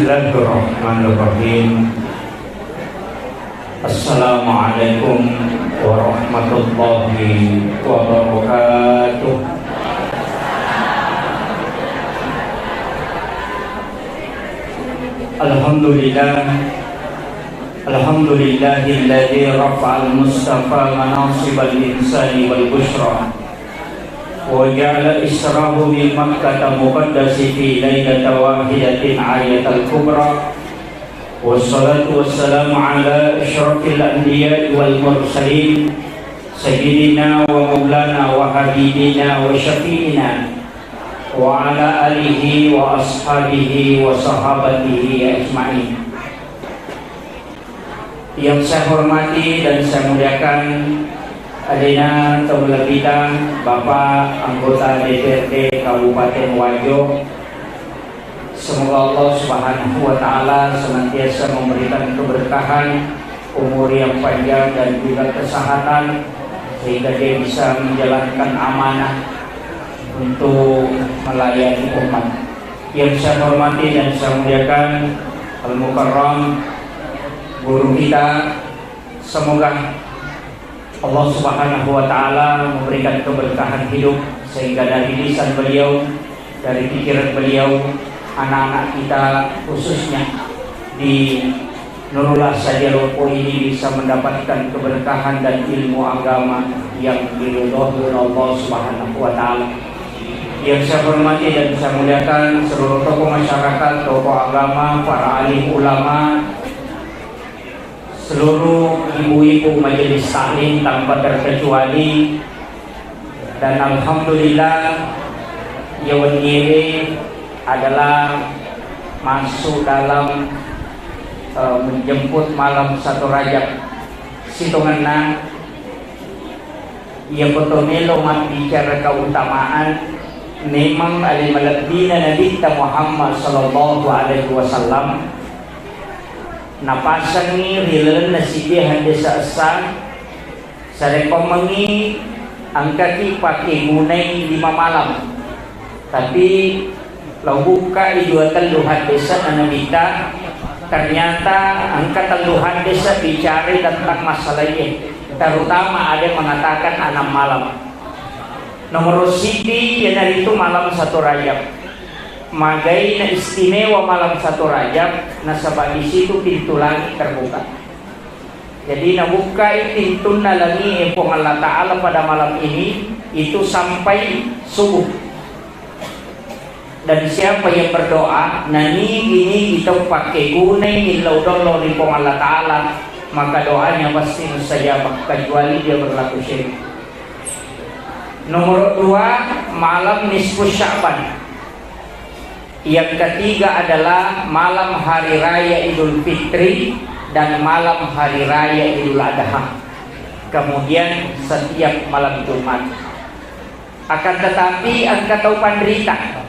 Bismillahirrahmanirrahim. Assalamualaikum warahmatullahi wabarakatuh. Alhamdulillahilladzi rafa'al mustafa manasibal insani wal bushra wa ja'ala israhu min makkah muqaddasi fi lailatin wahidatin ayatal kubra. Wassalatu wassalamu ala asyrafil anbiya'i wal mursalin sayyidina wa maulana wa habibina wa syafi'ina wa ala alihi wa ashabihi wa sahabatihi ajma'in. Yang saya hormati dan saya muliakan adina Taula Bidang Bapak anggota DPRD Kabupaten Wajo. Semoga Allah Subhanahu wa taala senantiasa memberikan keberkahan, umur yang panjang dan juga kesehatan sehingga dia bisa menjalankan amanah untuk melayani umat. Yang saya hormati dan saya muliakan Al-Mukarram guru kita, semoga Allah Subhanahu wa taala memberikan keberkahan hidup sehingga dari lisan beliau, dari pikiran beliau, anak-anak kita khususnya di Nurul Asadialopo ini bisa mendapatkan keberkahan dan ilmu agama yang diridhoi Allah Subhanahu wa taala. Yang saya hormati dan saya muliakan seluruh tokoh masyarakat, tokoh agama, para alim ulama, seluruh ibu-ibu majelis taklim tanpa terkecuali, dan alhamdulillah yawan ini adalah masuk dalam menjemput malam 1 Rajab situnganna ia kotomelo bicara keutamaan memang alim malabdina Nabi Muhammad sallallahu alaihi wasallam napasang ni rilan na sibihan desa asan sa rekomangi ang kaki pakai munay 5 malam, tapi lau buka iduatan luhan desa na nabita ternyata ang kataluhan desa bicara tentang masalah ini, terutama ada yang mengatakan 6 malam. Nomor siti yang dari itu malam 1 Rajab. Magai na istimewa malam 1 Rajab, nasabab di situ pintu langit terbuka. Jadi nabuka pintu na langit empong Allah Ta'ala pada malam ini itu sampai subuh. Dan siapa yang berdoa nani ini kita pakai gunai ilau dolo empong Allah Ta'ala, maka doanya pasti mustajabah kecuali dia berlaku syirik. Nomor 2 malam nisfu Sya'ban. Yang ketiga adalah malam hari raya Idul Fitri dan malam hari raya Idul Adha. Kemudian setiap malam Jumat. Akan tetapi engkau tahu penderita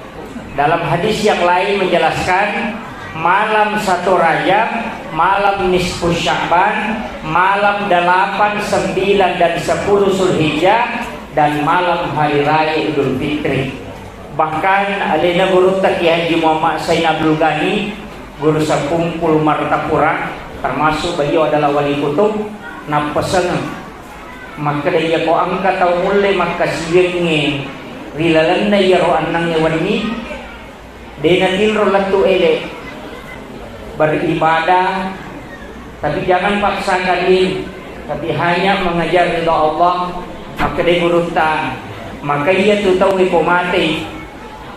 dalam hadis yang lain menjelaskan malam 1 Rajab, malam nisfu Sya'ban, malam 8, 9 dan 10 Zulhijjah, dan malam hari raya Idul Fitri. Bahkan alena guru Taki Haji Muhammad Sain Abdul Ghani, guru Sakumpul Martapura, termasuk beliau adalah wali kutub, napasan maka dia ko angka tau mulai maka siyengnya rilalan na yaro anang yawani denatil rolatu ele beribadah, tapi jangan paksakan diri, tapi hanya mengajar ridha Allah. Maka dia guru ta, maka ia tu tahu ko mati,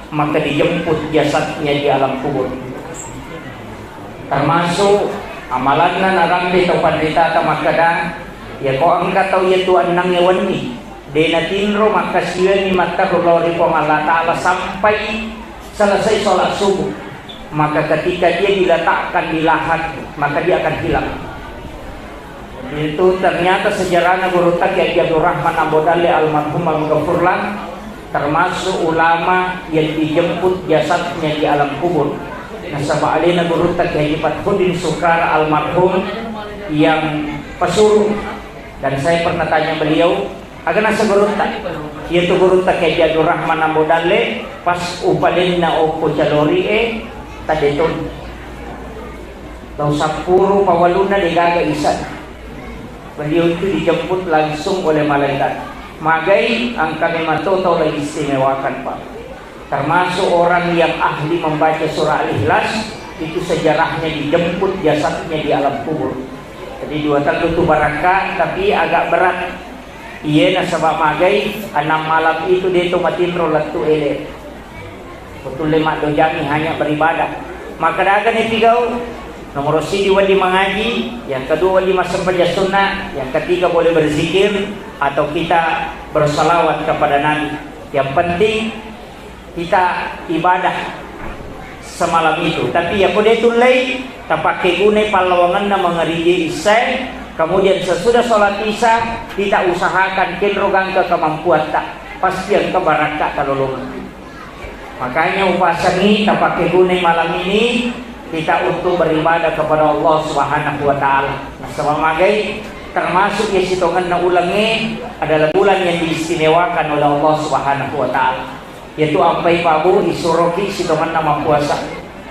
maka dijemput jasadnya di alam kubur. Termasuk amalan na narambi to pandita ta makada ya ko angka tahu ya tu anang yawani denatil ro maka siya ni mata rolori ko Allah Ta'ala sampai selesai sholat subuh. Maka ketika dia diletakkan di lahat, maka dia akan hilang. Itu ternyata sejarahnya guru Taki Abdul Rahman Abodali almarhum al-Ghafurlah termasuk ulama yang dijemput jasadnya di alam kubur. Nasabah alina guru Taki Fathudin Sukar almarhum yang pesuruh, dan saya pernah tanya beliau agar nasa guru tak yaitu guru Taki Abdul Rahman Abodali pas upalin na opo jalori tadetun Tahu sapuru pawaluna digaga isan. Beliau itu dijemput langsung oleh malaikat. Magai ang kami matuto lagi istimewakan Pak. Termasuk orang yang ahli membaca surah Al-Ikhlas, itu sejarahnya dijemput jasadnya di alam kubur. Jadi 2 tahun itu baraka, tapi agak berat. Iya nasabak magai 6 malam itu dia itu matindro latu ele. Betul lemak dojami hanya beribadah. Maka dagan itigau nomor sidi wali mengaji, yang kedua wali masampajah sunnah, yang ketiga boleh berzikir atau kita bersalawat kepada Nabi. Yang penting kita ibadah semalam itu. Tapi ya kode tulai tak pakai gune palawangan na mengerigi isai. Kemudian sesudah sholat isya kita usahakan kenrogang ke kemampuan tak pasti yang kebaraka kalau. Makanya upasani tak pakai gune malam ini kita untuk beribadah kepada Allah Subhanahu wa taala. Nah, semagai termasuk yang sitongan na ulangi adalah bulan yang diistimewakan oleh Allah Subhanahu wa taala. Yaitu ampai pabu isuroki sitongan nama puasa.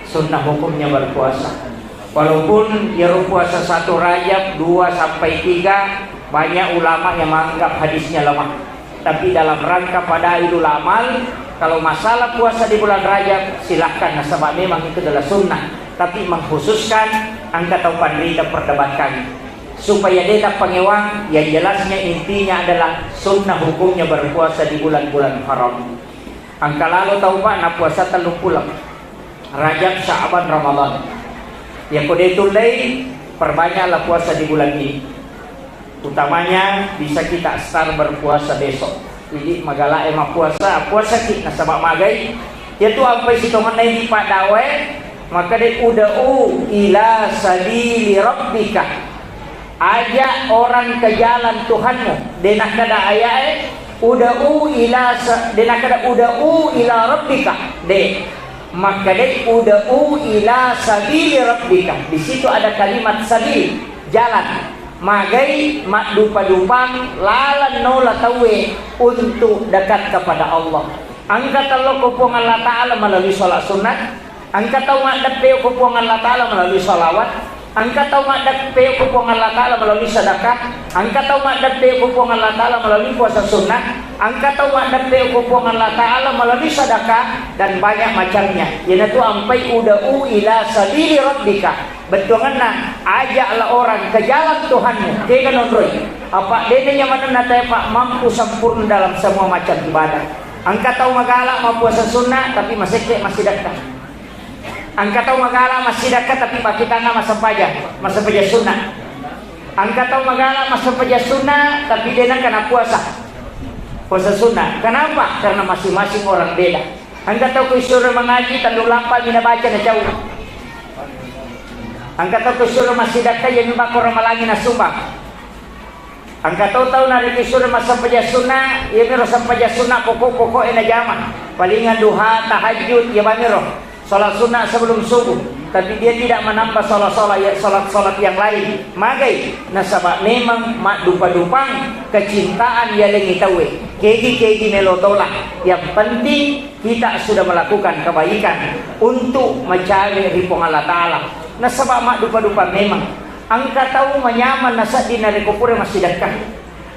Sunnah hukumnya berpuasa. Walaupun ya puasa 1 Rajab 2 sampai 3 banyak ulama yang menganggap hadisnya lemah. Tapi dalam rangka pada Idul Amal, kalau masalah puasa di bulan Rajab silahkan, nasabah memang itu adalah sunnah. Tapi mengkhususkan angka atau pandita perdebatkan supaya dia pengewang, yang jelasnya intinya adalah sunnah hukumnya berpuasa di bulan-bulan haram. Angka lalu tahu Pak, na puasa telung pulang Rajab, Sya'ban, Ramadan. Ya kode tulai perbanyaklah puasa di bulan ini. Utamanya bisa kita start berpuasa besok. Jadi magala emang puasa kita sabak magai. Yaitu apa sitongan ini Pak Dawe, maka dia uda'u ila sabili rabbika. Ajak orang ke jalan Tuhanmu. Denah kada ayat uda'u ila rabbika. Maka dia uda'u ila sabili rabbika. Di situ ada kalimat sabil, jalan. Magai mak dupa-dupang lalan nola tawe untuk dekat kepada Allah. Angkat Allah kupung Allah Ta'ala melalui sholat sunat. Angkat tahu mak dapeu kupung Allah Ta'ala melalui sholawat. Angkat tahu mak dapeu kupung Allah Ta'ala melalui sedekah. Angkat tahu mak dapeu kupung Allah Ta'ala melalui puasa sunnah. Angkat tahu mak dapeu kupung Allah Ta'ala melalui sedekah dan banyak macamnya. Yaitu ampai uda'u ila sabili rabbika. Betunganna ajaklah orang ke jalan Tuhanmu. Dia kan ondroi. Apa denenya mana natai Pak mampu sempurna dalam semua macam ibadah. Angkat tahu magala mau puasa sunnah tapi masih dekat. Angkat tahu magala masih dekat tapi pakai tangan masa pajak sunnah. Angkat tahu magala masa pajak sunnah tapi dia nak kena puasa sunnah. Kenapa? Karena masing-masing orang beda. Angkat tahu kuisur mengaji tandu lampal mina baca na jauh. Angkat tahu kuisur masih dekat yang mimba korang malangi na sumbang. Angkat tahu nari kuisur masa pajak sunnah, ia miro sampajak sunnah pokok-pokok ena jama. Palingan duha tahajud ya bamiro. Salat sunnah sebelum subuh, tapi dia tidak menambah salat yang lain. Magai nasabak memang mak dupa-dupang kecintaan ya lengi tawe. Kegi melotolah. Yang penting kita sudah melakukan kebaikan untuk mencari ridho Allah Ta'ala. Nasabak mak dupa-dupang memang. Angka tahu menyaman nasab di nari kupur masih dekat.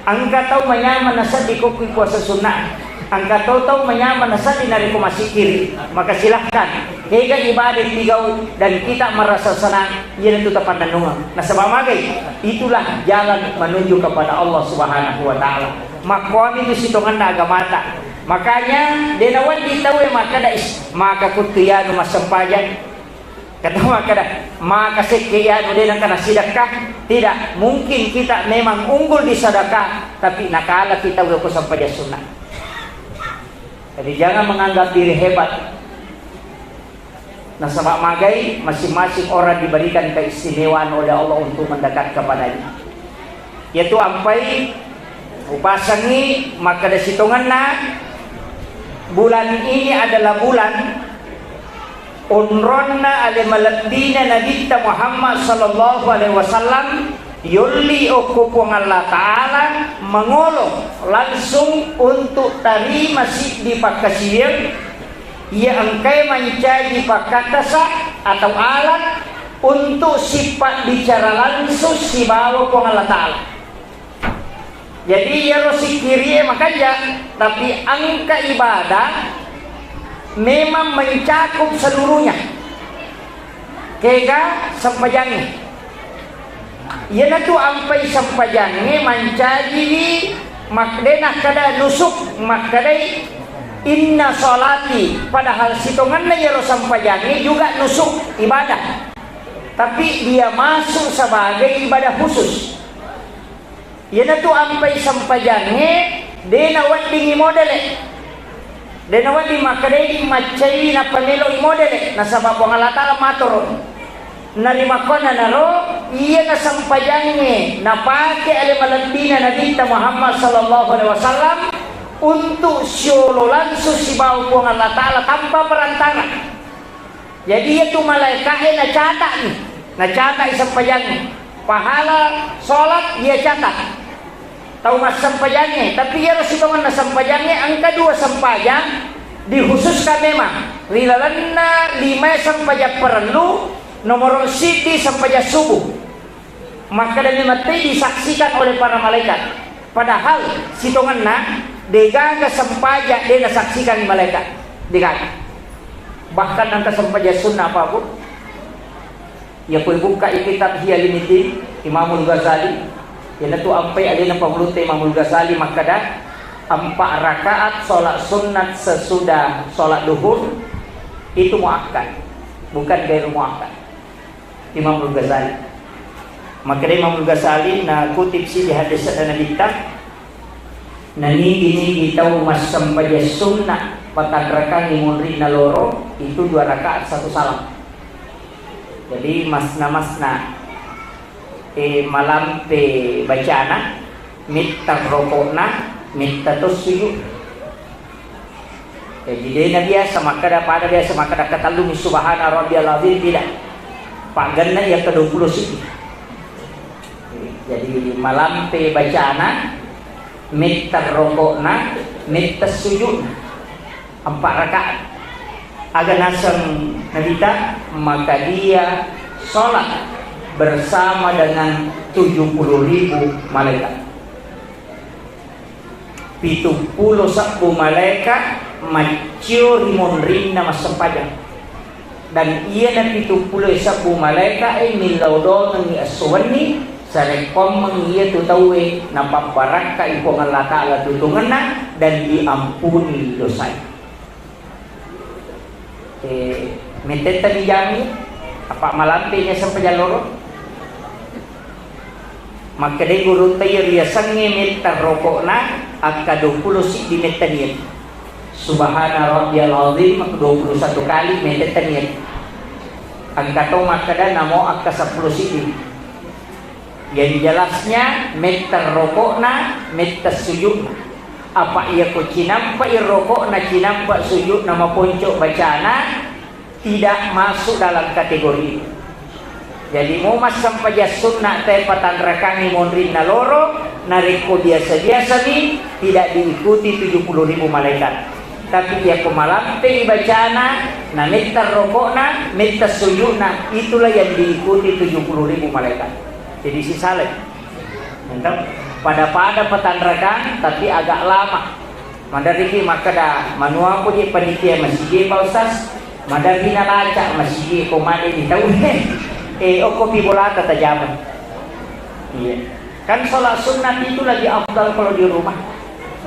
Angka tahu menyaman nasab di kopi puasa sunnah. Angka tahu menyaman nasab di nari masih kiri. Maka silahkan hega ibadah tigau dan kita merasa senang. Ia itu tepat nunga. Nasabak magai itulah jalan menuju kepada Allah Subhanahu wa taala. Makwami itu sitongan agama tak. Makanya denawan ditawe maka kutianu masampajan. Katawa kada maka sekian udah kana sedekah. Tidak mungkin kita memang unggul di sedekah, tapi nakala kita udah sampai sunnah. Jadi jangan menganggap diri hebat. Nasabak magai masing-masing orang diberikan keistimewaan oleh Allah untuk mendekat kepadanya. Yaitu ampai upasangi maka ada situnganna bulan ini adalah bulan unronna alimaladina Nabi Muhammad sallallahu alaihi wasallam yulli okupung Allah Ta'ala mengolong langsung untuk tari masih di pakasir ia angkai mencari pakatasa atau alat untuk sifat bicara langsung si bawa pun Allah Ta'ala. Jadi ya rosi kiri makanya, tapi angka ibadah memang mencakup seluruhnya. Kega sampajangnya. Ya tu ampai sampajangnya mencaji makdena kada nusuk makdai inna salati, padahal sitongan ya ro sampajangnya juga nusuk ibadah. Tapi dia masuk sebagai ibadah khusus. Yana tu ampai sampajangnya dena wadingi modele. Dena wadi makadai macai na panelo modele na sabab Allah Taala matur. Narima kona naro iya na sampajangnya na pake ale malantina Nabi Muhammad sallallahu alaihi wasallam untuk syolo langsung si bau Allah Taala tanpa perantara. Jadi itu malaikat na catat nih. Nah catat sampajangnya, pahala sholat dia catat, tahu mas sampajangnya. Tapi ya Rasulullah na sampajangnya angka 2 sampajang dikhususkan memang. Rilalana 5 sampajang perlu, nomor siti sampajang subuh. Maka dan mati disaksikan oleh para malaikat. Padahal sitongan na degaga sampajang dia disaksikan malaikat. Degaga. Bahkan angka sampajang sunnah apapun. Ya pun buka kitab Hiyalimiti Imamul Ghazali. Ya tu ampai ada na pamulute Imamul Ghazali maka dah 4 rakaat solat sunat sesudah solat duhur itu muakkad, bukan gairu muakkad. Imamul Ghazali. Maka Imamul Ghazali na kutip si di hadis Nabi kita. Nani ini kita mas sampaja sunnah patang rakaat limun rina loro itu 2 rakaat 1 salam. Jadi masna malam pe bacana mitta rokokna mitta tosyuk. Jadi dia biasa maka pada biasa maka katalumi subhana rabbiyal azim tidak. Paganna yang ke-20 sih. Jadi malam pe bacana mitta rokokna mitta sujud 4 rakaat. Agar nasam nabita maka dia sholat bersama dengan 70.000 malaikat. 70 malaikat macio rimonrin nama sempajang. Dan ia na 70 malaikat milaudo ng aswani sa rekom mengiya tutawi na paparaka ipong Allah Ta'ala tutungan na dan diampuni dosanya. Mentet tadi jami apa malampinya sampai jalur maka dia guru tayo riasannya meter rokokna akka 20 si di metanian subhana rabbiyal azim maka 21 kali metanian angka to maka dah namo akka 10 si yang jelasnya meter rokokna meter sujud apa ia ko cinampa irokok na cinampa sujud nama poncok bacana tidak masuk dalam kategori itu. Jadi mau mas sampaja sunnah tepatan rakani monrin na loro nariko biasa-biasa nih tidak diikuti 70.000 malaikat. Tapi ia ko malam te bacana na meter rokokna meter sujudna itulah yang diikuti 70.000 malaikat. Jadi si saleh. Mantap. Pada petanrakan tapi agak lama. Mandariki maka dah manual punya panitia masjid Pak Ustaz. Mandari na laca masjid komande di tahun kopi bola kata jaman. Iya. Kan sholat sunat itu lagi afdal kalau di rumah.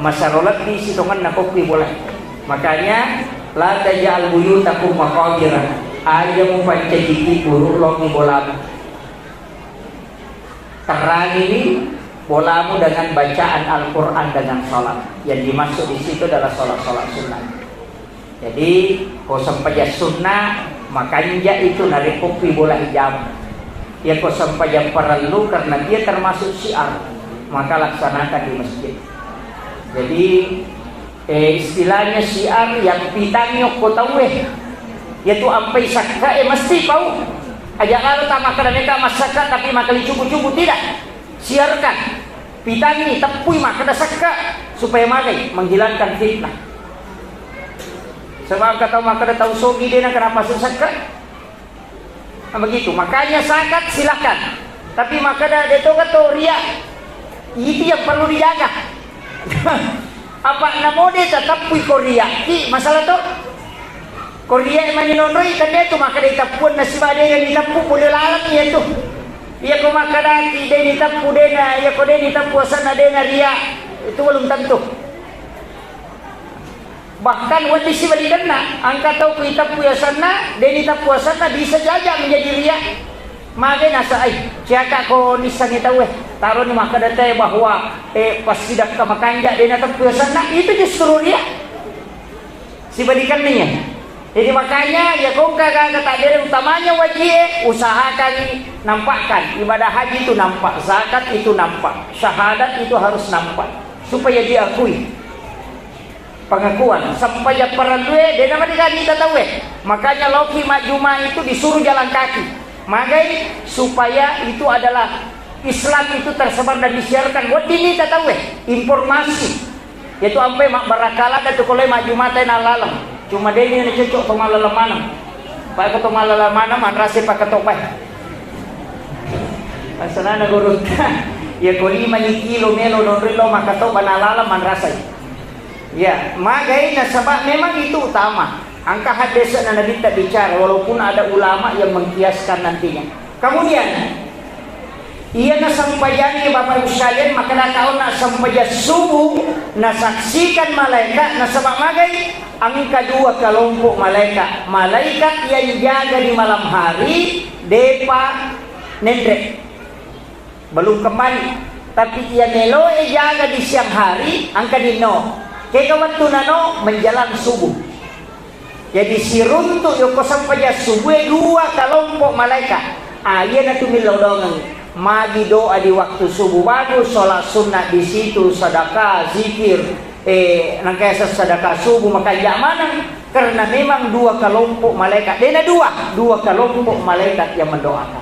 Masarolat di sitongan na kopi bola. Makanya la tajal buyutakum maqabira. Ayamu pancajiki buruk longi bola. Terang ini bolamu dengan bacaan Al-Quran dengan sholat. Yang dimaksud di situ adalah sholat-sholat sunnah. Jadi kau sampainya sunnah makanya itu nari kopi bola hijab. Ya kau sampainya perlu karena dia termasuk syiar maka laksanakan di masjid. Jadi istilahnya syiar yang pitangnya kau tahu yaitu ampai sakka mesti tahu. Ajak lalu tak makan mereka masakan tapi makan cubu-cubu tidak. Siarkan pitangi tepui maka dasaka supaya magai menghilangkan fitnah. Sebab kata maka tahu sogi dia kenapa susahkan? begitu. Makanya zakat silakan, tapi maka ada to ria itu yang perlu dijaga. Apa namode tetap pui korea ki masalah tu korea yang maninonoi kan dia tu maka dia tapun nasib ada yang ditapu boleh lalat ya tu ia ko maka daki dia ditapu dena ia ko dia ditapu sana dena ria itu belum tentu. Bahkan wadi si balidana angka tahu kita puya sana deni ta puasana bisa saja menjadi ria. Maka nasa ay siaka ko nisangi tahu taruh ni maka data bahwa pas sidak ka makanja deni ta puasana itu justru ria. Si balikan niya. Jadi makanya ya kong kagak dari utamanya wajib usahakan nampakkan ibadah haji itu nampak, zakat itu nampak, syahadat itu harus nampak supaya diakui. Pengakuan sampai para duwe dia nama digani tahu makanya loki majuma itu disuruh jalan kaki magai supaya itu adalah Islam itu tersebar dan disiarkan buat ini tahu informasi yaitu sampai mak barakala dan tukolai majuma teh nalalam cuma dia ini cocok to malalamana pak keto malalamana madrasah pak ketopeh pasanana gurut ya ko 5 kilo melo don rilo maka to banalalam madrasah. Ya, magai nasabah memang itu utama. Angka hadis na Nabi tak bicara walaupun ada ulama yang mengkiaskan nantinya. Kemudian ia nasampayani Bapak Ibu sekalian maka nakau na sampaya subuh nasaksikan malaikat nasabah magai ang kedua kelompok malaikat. Malaikat yang jaga di malam hari depa nendrek belum kembali tapi ia nelo jaga di siang hari angka dino. Kaya waktu nano menjelang subuh. Jadi si runtuk yoko sampai subuh dua kelompok malaikat. Iya na tumilaw dongang magi doa di waktu subuh bagus, sholat sunnah di situ, sedekah, zikir, nangkasa sedekah subuh maka jamanan karena memang dua kelompok malaikat. Dena dua kelompok malaikat yang mendoakan.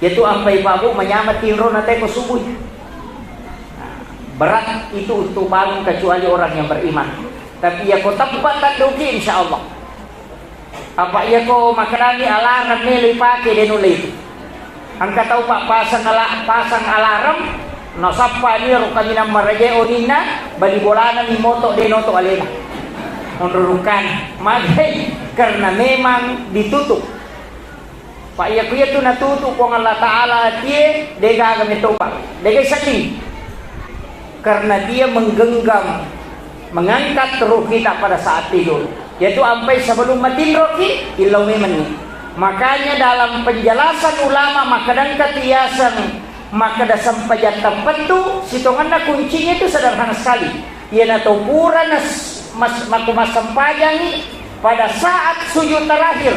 Yaitu ampai babu menyamati roh nate ko subuh. Berat itu untuk bangun kecuali orang yang beriman. Tapi ya kau tempat tak dugi insya Allah. Apa ya kau makanani alarm nilai pakai denuli. Angkat tahu pak pasang alarm. Nasapa ni kami nama meraja onina bali bolana ni moto denoto alena. Menurukan magai karena memang ditutup. Pak ya kau itu natutup kong Allah Taala dia dega kami topak. Dega sakti. Karena dia menggenggam mengangkat roh kita pada saat tidur yaitu sampai sebelum mati roh ilau memang. Makanya dalam penjelasan ulama maka dan ketiasan maka dah sampai jatah pentu sitonganna kuncinya itu sederhana sekali ia natuburan maku masampajang pada saat sujud terakhir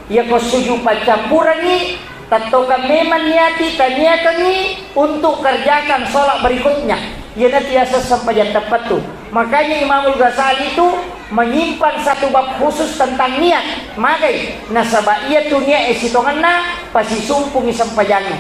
ia ko sujud pacampuran ni tatokan memang niati taniakan ni untuk kerjakan sholat berikutnya. Ia nantiasa sampai yang tepat tuh. Makanya Imamul Ghazali itu menyimpan satu bab khusus tentang niat. Magai nasabah ia tuh niat esitonganna pasti sumpung sampajangnya.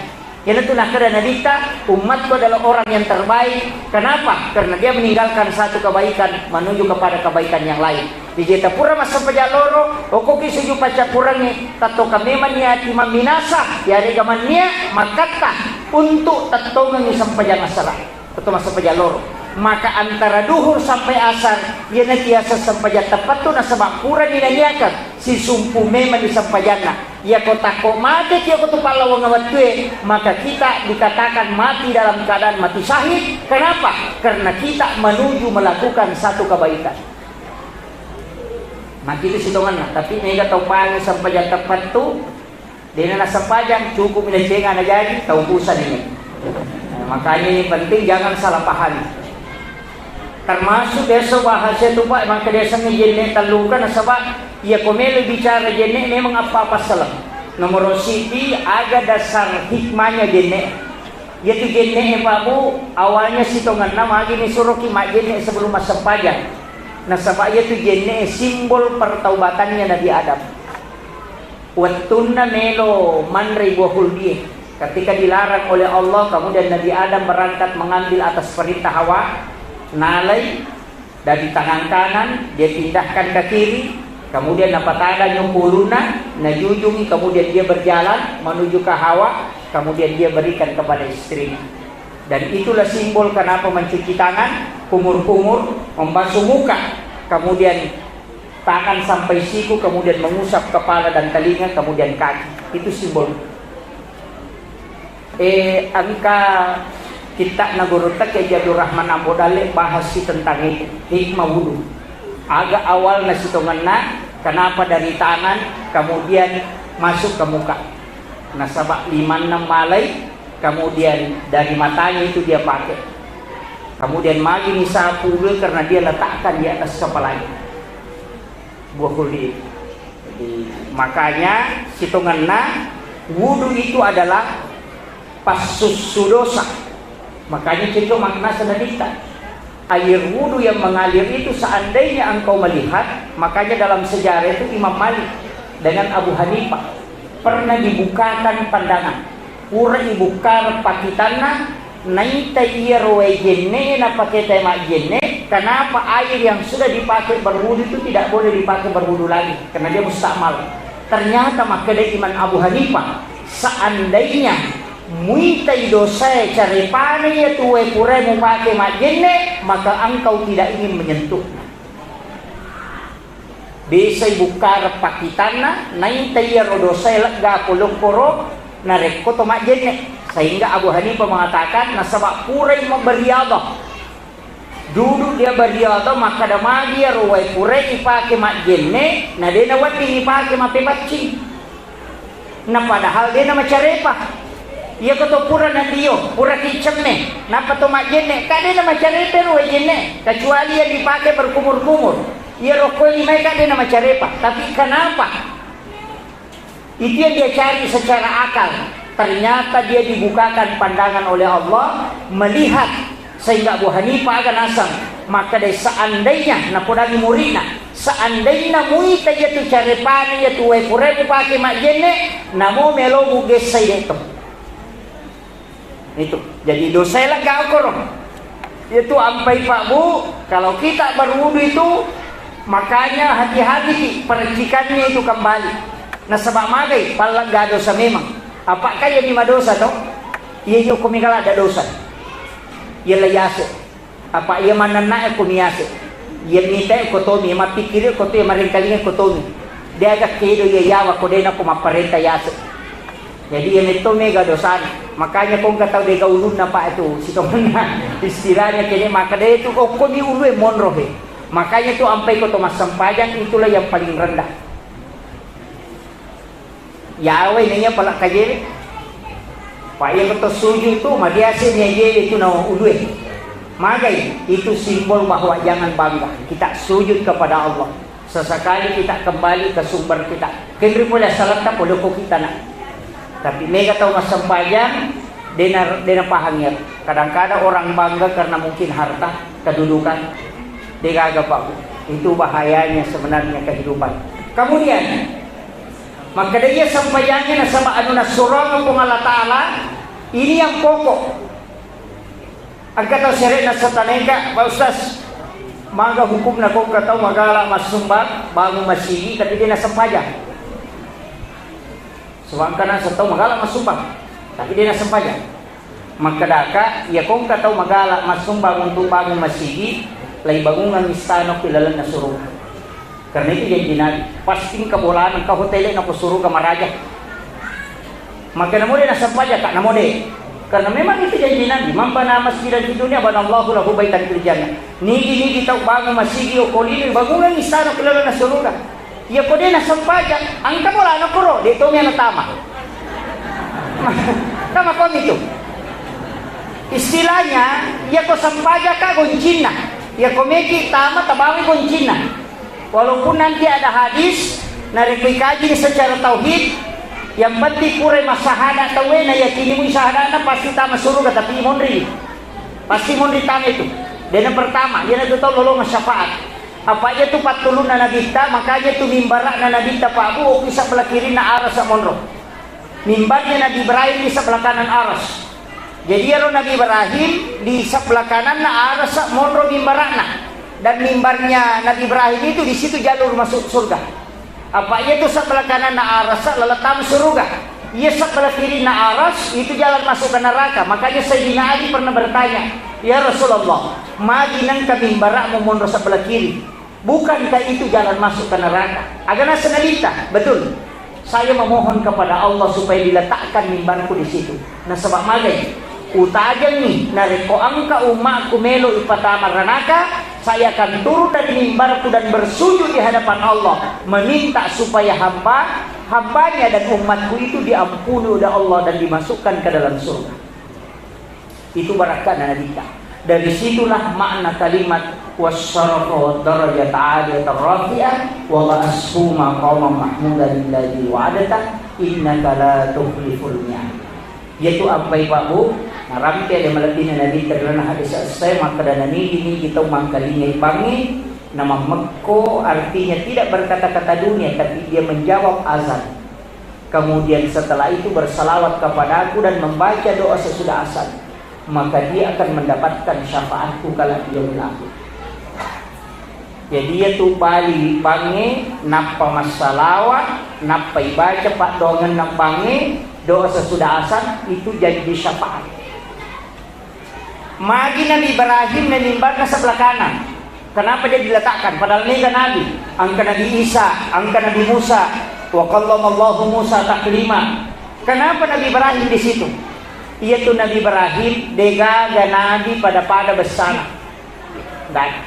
Ia itu nak kerana dikta umatku adalah orang yang terbaik. Kenapa? Karena dia meninggalkan satu kebaikan menuju kepada kebaikan yang lain. Di jeta pura masa pajaloro, okoki suju paca purangi tato kami niat imam binasa. Ya ada gaman niat makata untuk tato ngi sampajang masalah. Atau masa pajaloro maka antara duhur sampai asar ia nantiasa sampai tepat tu nasabak pura dinaniakan si sumpu memang disampajana ia kota kok mati ia kota palawang awatwe maka kita dikatakan mati dalam keadaan mati syahid. Kenapa? Karena kita menuju melakukan satu kebaikan. Mati itu sitongan tapi nega tau panggil sampai tepat tu dia nasampajang cukup ini cengan jadi tau pusat ini. Makanya ini penting jangan salah paham. Termasuk desa bahasa itu Pak emang kedesanya jenek talukan sebab ia komelo bicara jenek memang apa-apa salah. Nomor siti ada dasar hikmahnya jenek. Yaitu jenek Pak Bu awalnya sitongan nama gini suruh kimak jenek sebelum masa pajak. Nah sebab itu jenek simbol pertaubatannya Nabi Adam. Wattunna melo manri buahul bih. Ketika dilarang oleh Allah, kemudian Nabi Adam berangkat mengambil atas perintah Hawa, nalai dari tangan kanan, dia pindahkan ke kiri, Kemudian napatagan yung puluna, najujungi, kemudian dia berjalan menuju ke Hawa, kemudian dia berikan kepada istrinya. Dan itulah simbol kenapa mencuci tangan, kumur-kumur, membasuh muka, kemudian tangan sampai siku, kemudian mengusap kepala dan telinga, kemudian kaki. Itu simbol. Angka kita nagurutta kay Jadur Rahman Ambodale bahas si tentang itu, hikmah wudu. Agak awal nasitungan na, kenapa dari tangan, kemudian masuk ke muka. Nasabak 5-6 malay, kemudian dari matanya itu dia pakai. Kemudian magi ni sapu karena dia letakkan di atas kepalanya. Buah kulit. Jadi, makanya hitungan na, wudu itu adalah pasus sudosa. Makanya itu makna senadita. Air wudu yang mengalir itu seandainya engkau melihat, makanya dalam sejarah itu Imam Malik dengan Abu Hanifah pernah dibukakan pandangan. Pura ibukar pakitana naita iya roe jenne na pakai tema jenne. Kenapa air yang sudah dipakai berwudu itu tidak boleh dipakai berwudu lagi? Karena dia mustakmal. Ternyata makanya Imam Abu Hanifah seandainya muitai dosa carepane ya tuwe pure memakai majenne, maka engkau tidak ingin menyentuhnya. Bisa bukar pakitana naintai ya dosa lega pulung poro nareko to majenne. Sehingga Abu Hanifah mengatakan nasabak pure memberiadah, duduk dia beriadah maka damagi ya ruwai pure ipake majenne, na dena wati ipake mapepacing. Nah padahal dia nama carepah. Ia kata pura nandiyo, pura kicem nih, napa to majenne, kade nama carepe ro jenne, kecuali yang dipakai berkumur-kumur. Ia rokok lima kade nama carepa, tapi kenapa? Itu yang dia cari secara akal. Ternyata dia dibukakan pandangan oleh Allah, melihat sehingga Abu Hanifah akan asam. Maka dari seandainya napodangi murina, seandainya muita yaitu carepane yaitu wepure dipakai majenne, namo melo buges saydeto. Itu jadi dosa lah kau korong itu ampai Pak Bu. Kalau kita berwudu itu makanya hati-hati percikannya itu kembali. Nah sebab magai palang gak dosa memang. Apakah yang lima dosa toh? Ia hukumnya ada dosa. Ia layase. Apa ia manana kumiyase. Ia minta ekotomi, mapikir ekotomi, maringkalingan ekotomi. Dia agak kedo ia yawa kodena kumaparenta yase. Jadi yang itu mega dosa. Makanya kung kataw de gaulun na pa itu si kamana istilahnya kini maka dia itu kok ni ulu monrohe. Makanya itu ampai ko to masampajan itulah yang paling rendah. Yawe niya pala kajere. Pa yang to sujud itu madiase niya yele itu na ulu. Magai itu simbol bahwa jangan bangga. Kita sujud kepada Allah. Sesekali kita kembali ke sumber kita. Kendri pula salat ta polo ko kita na. Tapi mega tahu masampajan dena pahangnya. Kadang-kadang orang bangga karena mungkin harta, kedudukan. Dia agak Pak. Itu bahayanya sebenarnya kehidupan. Kemudian maka dia sampajannya nasaba anu nasurang ng Allah Ta'ala. Ini yang pokok. Ang kataw sere na sa taneka, Pak Ustaz, maga hukum na kung kataw magala masumbag, bago masigi, tapi dia nasampajan. Sebab kana sa tao magala masumbang, tapi dia nasampajan. Magkadaka, ya kung kataw magala masumbang untuk bagong masigi, lay bangungan istano kilalan na surugan. Karena itu yang dinari, pasting kabolaan ng kahotele na kusuro ka maraja. Maka namo dia nasampajan, kak namo dia. Karena memang itu yang dinari, mampa na masjidan di dunia, banallahu lahu baitan fil jannah. Nigi-nigi tao bagong masigi o kolino, bangungan istano kilalan na surugan. Ya kau dia nak sampajan, angka bola nak kuro, dia tu yang tama. Tama kau itu. Istilahnya, ya kau sampajan kah goncina, ya kau meki tama tabawi goncina. Walaupun nanti ada hadis, narikui kaji secara tauhid, yang penting pure masahada tawe na yakini mu sahada pasti tama surga tapi monri, pasti monri tama itu. Dan yang pertama, dia nak tahu lolong syafaat. Apa aja tu patulun na nabita, makanya tu mimbarak na nabita Pak Bu, bisa belah kiri na aras sa monro. Mimbarnya Nabi Ibrahim di sebelah kanan aras. Jadi ya Nabi Ibrahim di sebelah kanan na aras sa monro mimbarak na. Dan mimbarnya Nabi Ibrahim itu di situ jalur masuk surga. Apa ia tu sebelah kanan na aras leletam surga. Ia sebelah kiri na aras itu jalan masuk ke neraka. Makanya Sayyidina Ali pernah bertanya, "Ya Rasulullah, maginan kami barak memondo sebelah kiri. Bukankah itu jalan masuk ke neraka?" Agana senalita, betul. Saya memohon kepada Allah supaya diletakkan mimbarku di situ. Nah sebab magai utajang nih nareko angka umatku melo ipatama ranaka, saya akan turun dari mimbarku dan bersujud di hadapan Allah meminta supaya hambanya dan umatku itu diampuni oleh Allah dan dimasukkan ke dalam surga. Itu barakat nalika. Dari situlah makna kalimat wasyarafa wa darajat aliyat rafi'ah wa asfu maqama mahmudan alladhi wa'adata innaka la tukhliful mi'ad. Yaitu apa Pak Bu? Naramti ada malatina nabi terlana hadis saya maka dan ini kita mangkalinya ipangi nama Mekko artinya tidak berkata-kata dunia tapi dia menjawab azan. Kemudian setelah itu bersalawat kepada aku dan membaca doa sesudah azan, maka dia akan mendapatkan syafaatku kala yaumil akhir. Jadi itu bali pange napa masalawat napa ibaca pak dongan nampange doa sesudah azan itu jadi syafaat. Magi Nabi Ibrahim menimbarkan sebelah kanan. Kenapa dia diletakkan? Padahal ini kan Nabi. Angka Nabi Isa, angka Nabi Musa. Wa kallamallahu Musa taklima. Kenapa Nabi Ibrahim di situ? Yaitu Nabi Ibrahim degaga Nabi pada besar. Dan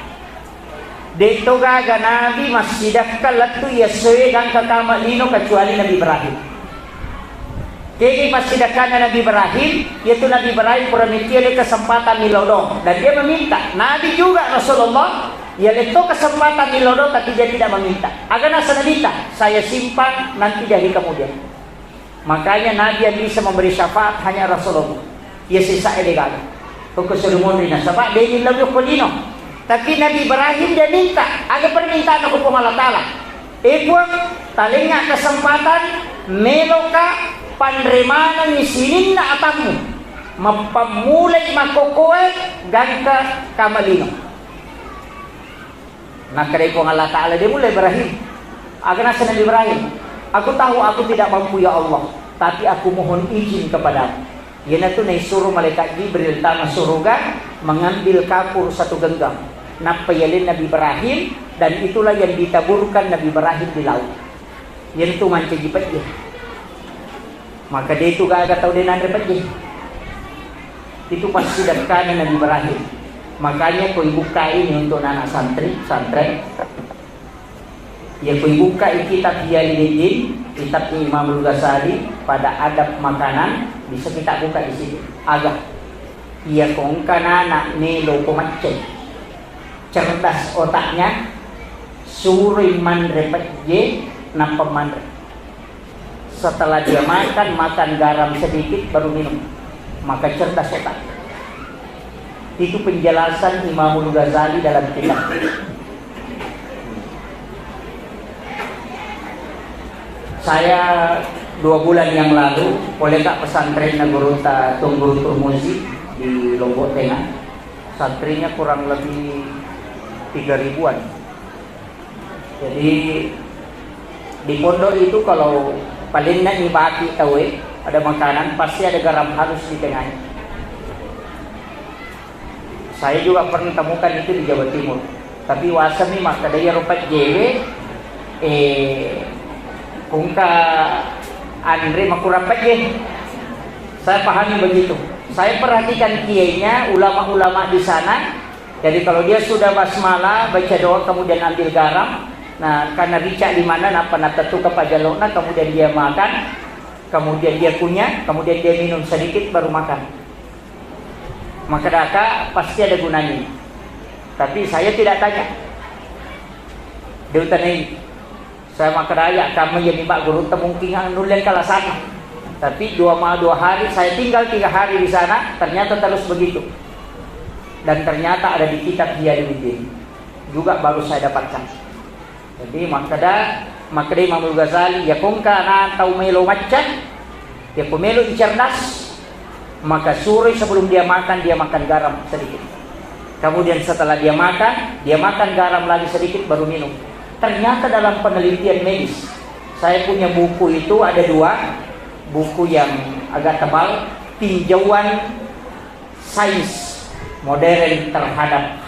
deto gaga Nabi masih dakal latu ya sewe dan kakama lino kecuali Nabi Ibrahim. Jadi pasti dakana Nabi Ibrahim, yaitu Nabi Ibrahim pernah kesempatan milodong dan dia meminta. Nabi juga Rasulullah, ya itu kesempatan milodong tapi dia tidak meminta. Agana senalita, saya simpan nanti dari kemudian. Makanya Nabi yang bisa memberi syafaat hanya Rasulullah. Ya sisa elegan. Kekesulumon rina sebab dia ingin lebih kulino. Tapi Nabi Ibrahim dia minta, ada permintaan aku Allah Ta'ala. Ibuang talinga kesempatan meloka panremanan isinin na atamu mapamulay makokoe gangka kamalino. Nakare ko Allah Ta'ala dia mulai Ibrahim. Agana sa Nabi Ibrahim, aku tahu aku tidak mampu ya Allah, tapi aku mohon izin kepadamu. Yan itu naisuro malaikat Jibril tanah surga mengambil kapur satu genggam. Napayalin Nabi Ibrahim dan itulah yang ditaburkan Nabi Ibrahim di laut. Yan itu manca jipat dia. Maka dia itu gak tahu dia nanti pergi. Itu pasti dekatnya Nabi Ibrahim. Makanya kau buka ini untuk anak santri. Ya kau buka kitab Jalalain, kitab Imam Al-Ghazali pada adab makanan, bisa kita buka di sini. Agak. Ya kau anak nelo komacet. Cerdas otaknya, suri mandre pergi, napa mandre. Setelah dia makan garam sedikit baru minum, maka cerdas otak. Itu penjelasan Imam Al-Ghazali dalam kitab. Saya 2 bulan yang lalu oleh Kak pesantren Nagorota Tunggul Turmuzi di Lombok Tengah. Santrinya kurang lebih 3.000-an. Jadi di pondok itu kalau paling nak ibati tahu ada makanan pasti ada garam halus di tengahnya. Saya juga pernah temukan itu di Jawa Timur. Tapi wasam ni maka daya rupat jewe kungka Andre makurapat je. Saya pahami begitu. Saya perhatikan kiainya, ulama-ulama di sana. Jadi kalau dia sudah basmalah, baca doa kemudian ambil garam. Nah, karena rica di mana napa natatu kepajalona, kemudian dia makan, kemudian dia kunyah, kemudian dia minum sedikit baru makan. Maka daka pasti ada gunanya. Tapi saya tidak tanya. Dia tanya, saya makan raya kami yang Pak Guru temungkingan nulen kalah sana. Tapi 2 hari saya tinggal 3 hari di sana, ternyata terus begitu. Dan ternyata ada di kitab Jalalain juga baru saya dapatkan. Jadi makada Imam Al-Ghazali ya kung kana tau melo macan ya pemelo cerdas, maka sore sebelum dia makan garam sedikit. Kemudian setelah dia makan garam lagi sedikit baru minum. ternyata dalam penelitian medis, saya punya buku itu ada 2 buku yang agak tebal, tinjauan sains modern terhadap